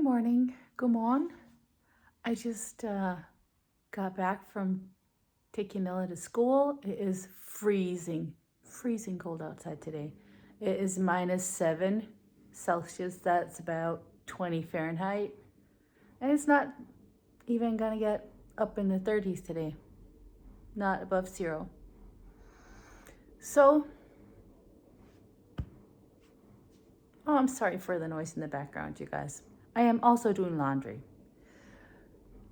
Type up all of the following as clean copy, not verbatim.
Good morning. Good morning. I just got back from taking Ella to school. It is freezing cold outside today. It is -7 Celsius. That's about 20 Fahrenheit. And it's not even gonna get up in the 30s today. Not above zero. So, oh, I'm sorry for the noise in the background, you guys. I am also doing laundry.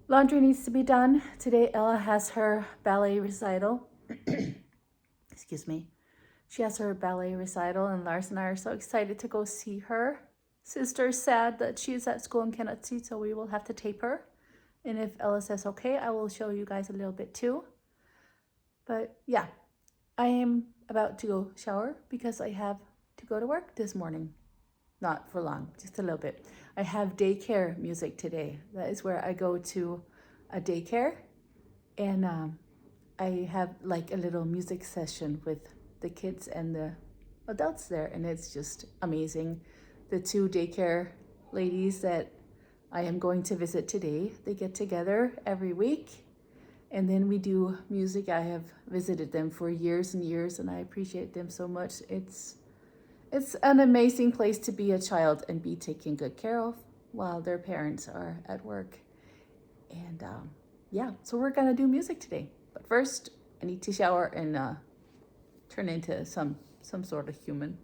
Laundry needs to be done. Today, Ella has her ballet recital. Excuse me. She has her ballet recital, and Lars and I are so excited to go see her. Sister's sad that she's at school and cannot see, so we will have to tape her. And if Ella says okay, I will show you guys a little bit too. But yeah, I am about to go shower because I have to go to work this morning. Not for long, just a little bit. I have daycare music today. That is where I go to a daycare and I have like a little music session with the kids and the adults there, and it's just amazing. The two daycare ladies that I am going to visit today, they get together every week and then we do music. I have visited them for years and years and I appreciate them so much. It's an amazing place to be a child and be taken good care of while their parents are at work. And yeah, so we're gonna do music today. But first, I need to shower and turn into some sort of human.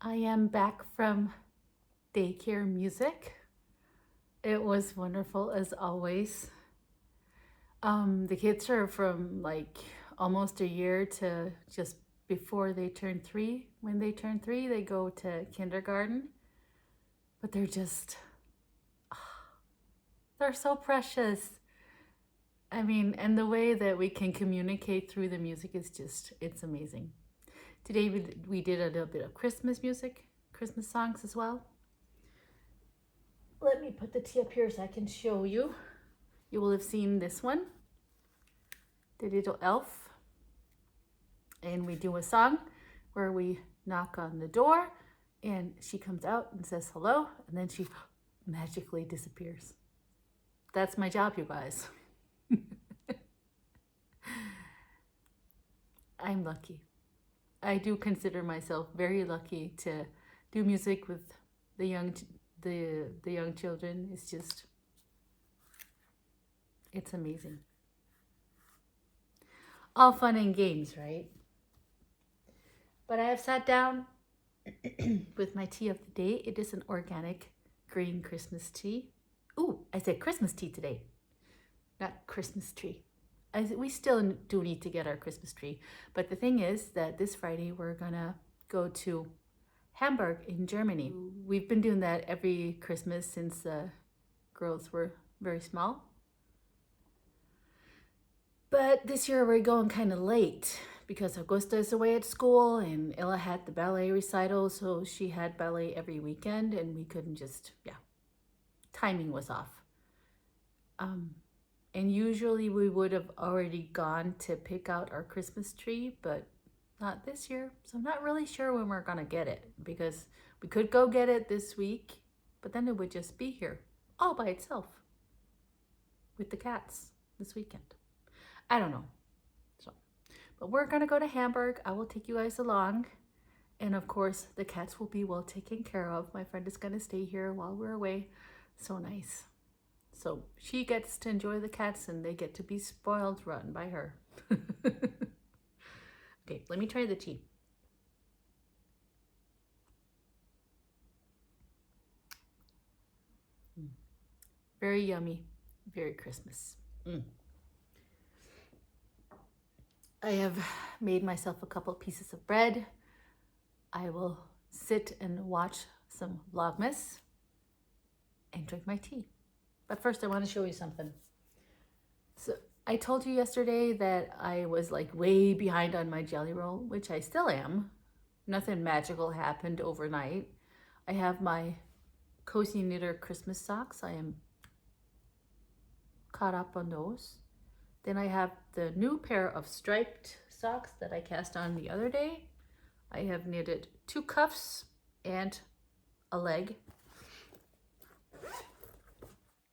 I am back from daycare music. It was wonderful as always. The kids are from like almost a year to just before they turn 3. When they turn 3, they go to kindergarten. But they're just, they're so precious. I mean, and the way that we can communicate through the music is just, it's amazing. Today we did a little bit of Christmas music, Christmas songs as well. Let me put the tea up here so I can show you. You will have seen this one, the little elf. And we do a song where we knock on the door and she comes out and says hello, and then she magically disappears. That's my job, you guys. I'm lucky. I do consider myself very lucky to do music with the young children. It's just, it's amazing. All fun and games, right? But I have sat down with my tea of the day. It is an organic green Christmas tea. Ooh, I said Christmas tea today, not Christmas tree. We still do need to get our Christmas tree. But the thing is that this Friday we're gonna go to Hamburg in Germany. We've been doing that every Christmas since the girls were very small. But this year we're going kind of late because Augusta is away at school and Ella had the ballet recital, so she had ballet every weekend and we couldn't just, timing was off. And usually we would have already gone to pick out our Christmas tree, but not this year. So I'm not really sure when we're gonna get it because we could go get it this week, but then it would just be here all by itself with the cats. this weekend. I don't know. So, but we're gonna go to Hamburg. I will take you guys along. And of course, the cats will be well taken care of. My friend is gonna stay here while we're away. So nice. So she gets to enjoy the cats and they get to be spoiled rotten by her. Okay, let me try the tea. Very yummy, very Christmas. I have made myself a couple pieces of bread. I will sit and watch some Vlogmas and drink my tea. But first I want to show you something. So I told you yesterday that I was like way behind on my jelly roll, which I still am. Nothing magical happened overnight. I have my Cozy Knitter Christmas socks. I am caught up on those. Then I have the new pair of striped socks that I cast on the other day. I have knitted 2 cuffs and a leg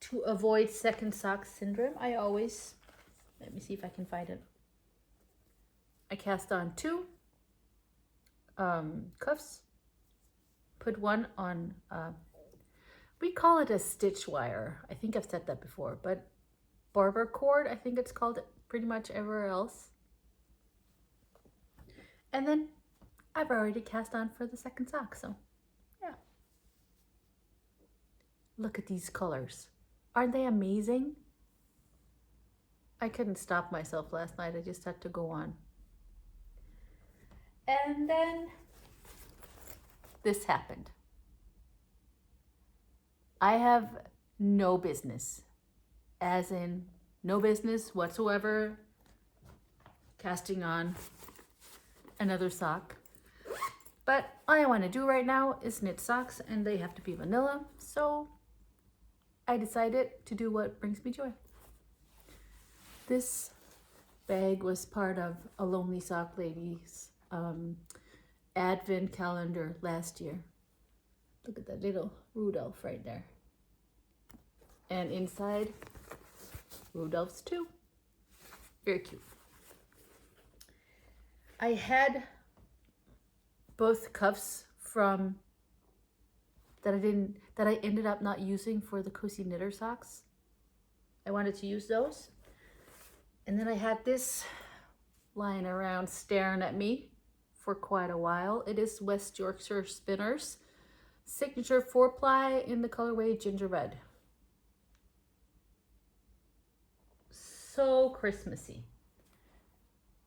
to avoid second sock syndrome. I always, let me see if I can find it. I cast on 2 cuffs, put one on, we call it a stitch wire. I think I've said that before, but barber cord, I think it's called pretty much everywhere else. And then I've already cast on for the second sock, so yeah. Look at these colors. Aren't they amazing? I couldn't stop myself last night. I just had to go on. And then this happened. I have no business, as in no business whatsoever, casting on another sock. But all I want to do right now is knit socks, and they have to be vanilla. So I decided to do what brings me joy. This bag was part of a Lonely Sock Lady's advent calendar last year. Look at that little Rudolph right there. And inside, Rudolph's too. Very cute. I had both cuffs from that I ended up not using for the Cozy Knitter socks. I wanted to use those. And then I had this lying around staring at me for quite a while. It is West Yorkshire Spinners signature 4-ply in the colorway Ginger Red. So Christmassy.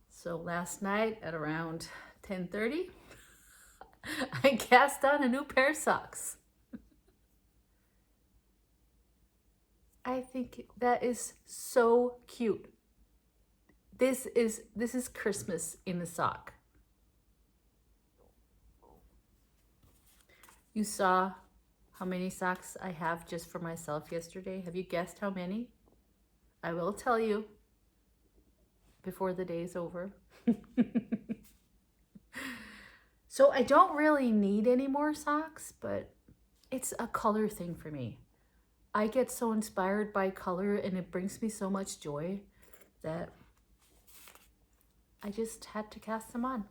So last night at around 10:30, I cast on a new pair of socks. I think that is so cute. This is Christmas in a sock. You saw how many socks I have just for myself yesterday. Have you guessed how many? I will tell you before the day is over. So I don't really need any more socks, but it's a color thing for me. I get so inspired by color and it brings me so much joy that I just had to cast them on.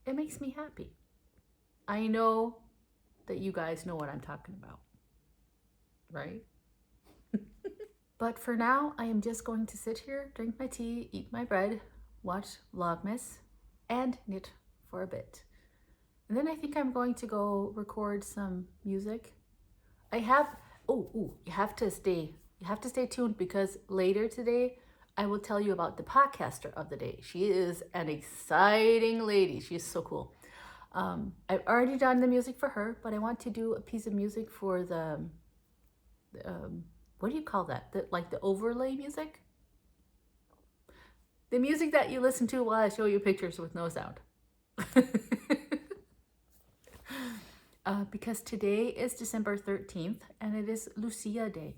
It makes me happy. I know that you guys know what I'm talking about, right? But for now, I am just going to sit here, drink my tea, eat my bread, watch Vlogmas, and knit for a bit. And then I think I'm going to go record some music. I have, you have to stay tuned, because later today, I will tell you about the podcaster of the day. She is an exciting lady. She's so cool. I've already done the music for her, but I want to do a piece of music for the what do you call that? Like the overlay music? The music that you listen to while I show you pictures with no sound. Because today is December 13th, and it is Lucia Day.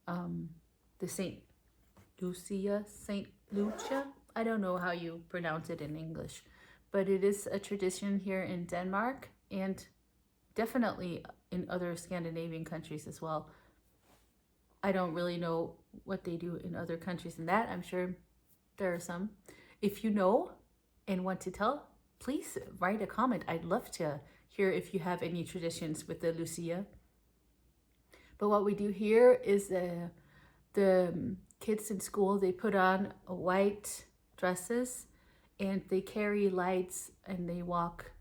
The Saint Lucia. I don't know how you pronounce it in English, but it is a tradition here in Denmark and definitely in other Scandinavian countries as well. I don't really know what they do in other countries in that. I'm sure there are some. If you know and want to tell, please write a comment. I'd love to hear if you have any traditions with the Lucia. But what we do here is the kids in school, they put on white dresses and they carry lights and they walk,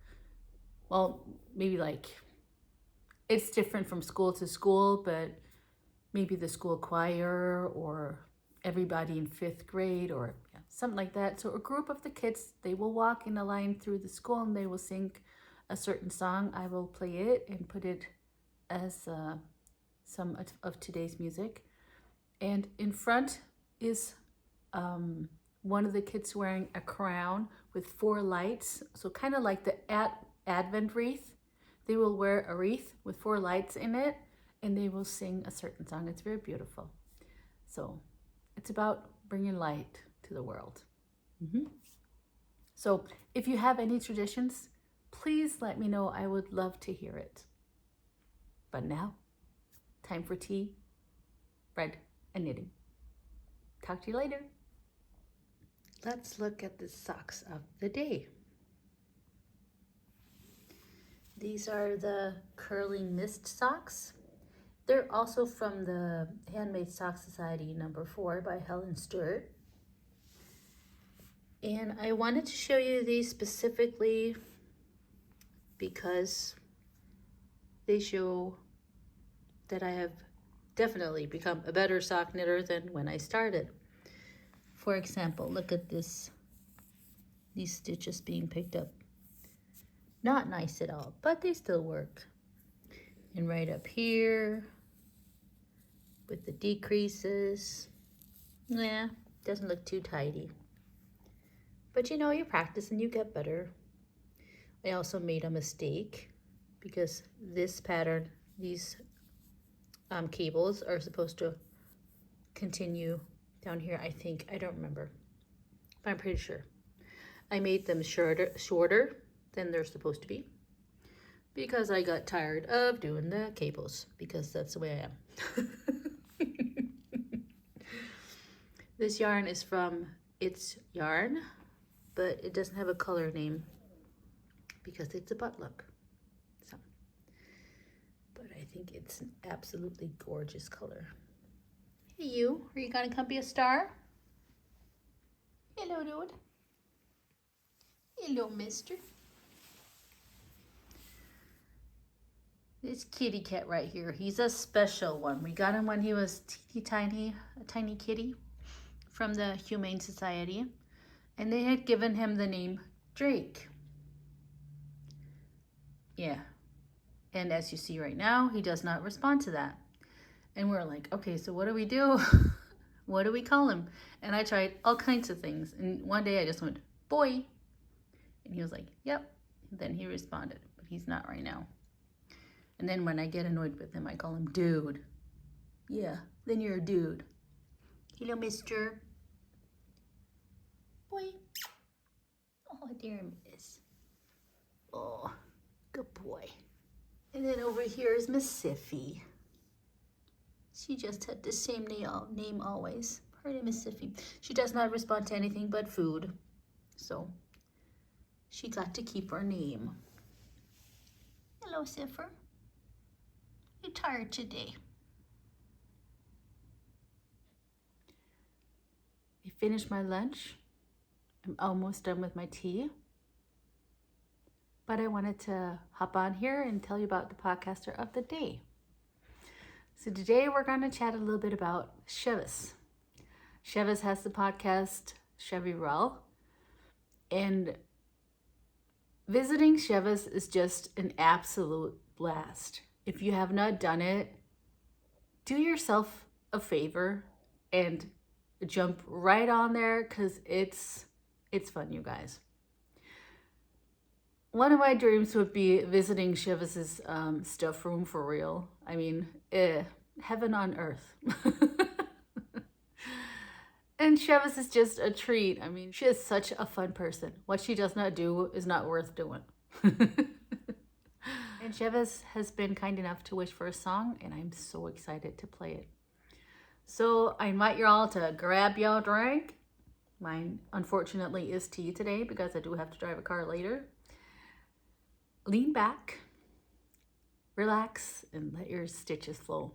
well, maybe like, it's different from school to school, but maybe the school choir or everybody in 5th grade or something like that. So a group of the kids, they will walk in a line through the school and they will sing a certain song. I will play it and put it as some of today's music. And in front is one of the kids wearing a crown with 4 lights. So kind of like the Advent wreath. They will wear a wreath with 4 lights in it and they will sing a certain song. It's very beautiful. So it's about bringing light to the world. So if you have any traditions, please let me know. I would love to hear it. But now, time for tea, bread, and knitting. Talk to you later. Let's look at the socks of the day. These are the Curling Mist socks. They're also from the Handmade Sock Society number 4 by Helen Stewart. And I wanted to show you these specifically because they show that I have definitely become a better sock knitter than when I started. For example, look at this, these stitches being picked up. Not nice at all, but they still work. And right up here with the decreases, doesn't look too tidy. But you know, you practice and you get better. I also made a mistake because this pattern, these cables are supposed to continue down here, I think. I don't remember, but I'm pretty sure. I made them shorter than they're supposed to be because I got tired of doing the cables, because that's the way I am. This yarn is from It's Yarn, but it doesn't have a color name because it's a butt look. So, but I think it's an absolutely gorgeous color. Hey you, are you gonna come be a star? Hello dude. Hello mister. This kitty cat right here, he's a special one. We got him when he was teeny a tiny kitty from the Humane Society. And they had given him the name Drake. Yeah. And as you see right now, he does not respond to that. And we're like, okay, so what do we do? What do we call him? And I tried all kinds of things. And one day I just went, boy. And he was like, yep. And then he responded, but he's not right now. And then when I get annoyed with him, I call him dude. Yeah, then you're a dude. Hello, mister. Boy. Oh, dear miss. Oh, good boy. And then over here is Miss Siffy. She just had the same name always. Her name is Siffy. She does not respond to anything but food. So she got to keep her name. Hello, Siffer. You tired today? I finished my lunch. I'm almost done with my tea. But I wanted to hop on here and tell you about the podcaster of the day. So today we're going to chat a little bit about Chevis. Chevis has the podcast Chevy Rel. And visiting Chevis is just an absolute blast. If you have not done it, do yourself a favor and jump right on there because it's fun, you guys. One of my dreams would be visiting Chevis's stuff room for real. I mean, heaven on earth. And Chevis is just a treat. I mean, she is such a fun person. What she does not do is not worth doing. And Chevis has been kind enough to wish for a song, and I'm so excited to play it. So I invite you all to grab your drink. Mine, unfortunately, is tea today because I do have to drive a car later. Lean back, relax, and let your stitches flow.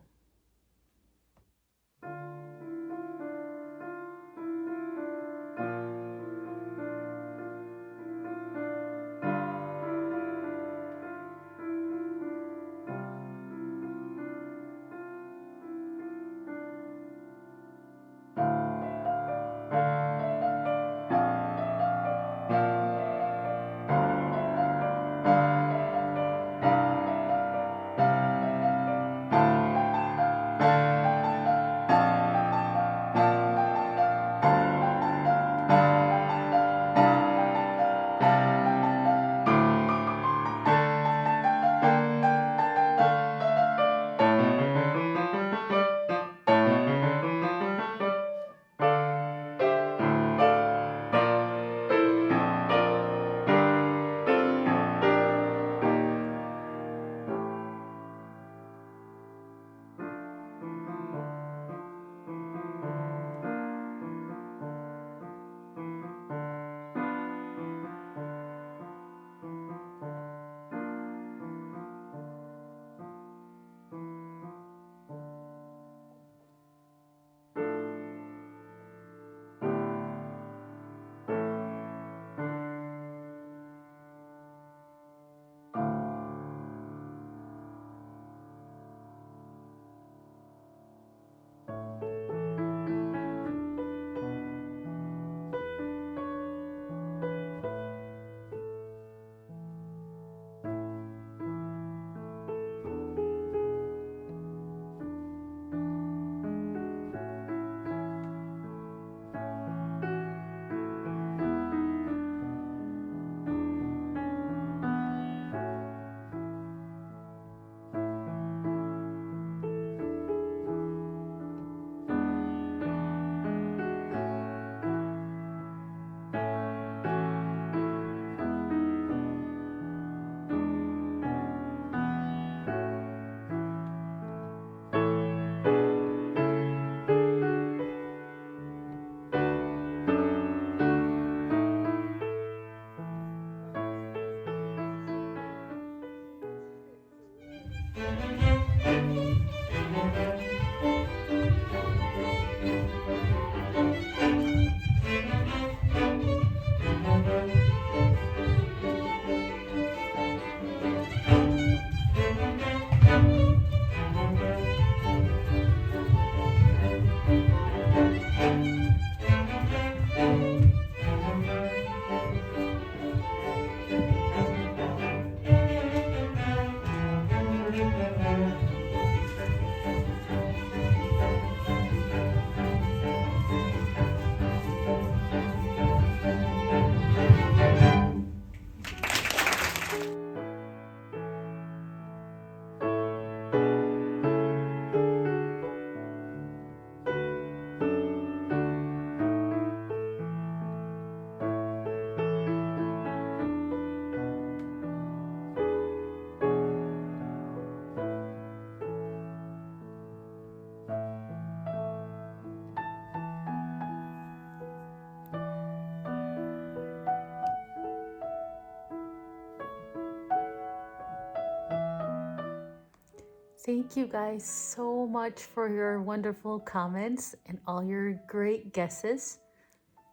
Thank you guys so much for your wonderful comments and all your great guesses.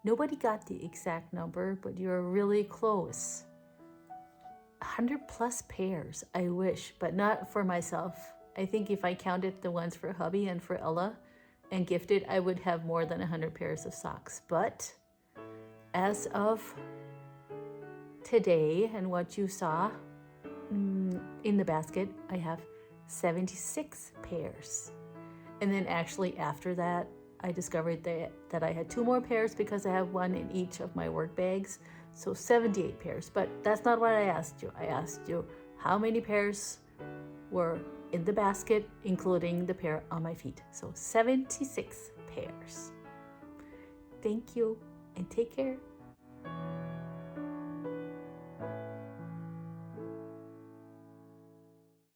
Nobody got the exact number, but you're really close. 100 plus pairs, I wish, but not for myself. I think if I counted the ones for hubby and for Ella and gifted, I would have more than 100 pairs of socks. But as of today and what you saw in the basket, I have 76 pairs. And then actually after that, I discovered that I had 2 more pairs because I have one in each of my work bags. So 78 pairs, but that's not what I asked you. I asked you how many pairs were in the basket, including the pair on my feet. So 76 pairs. Thank you and take care.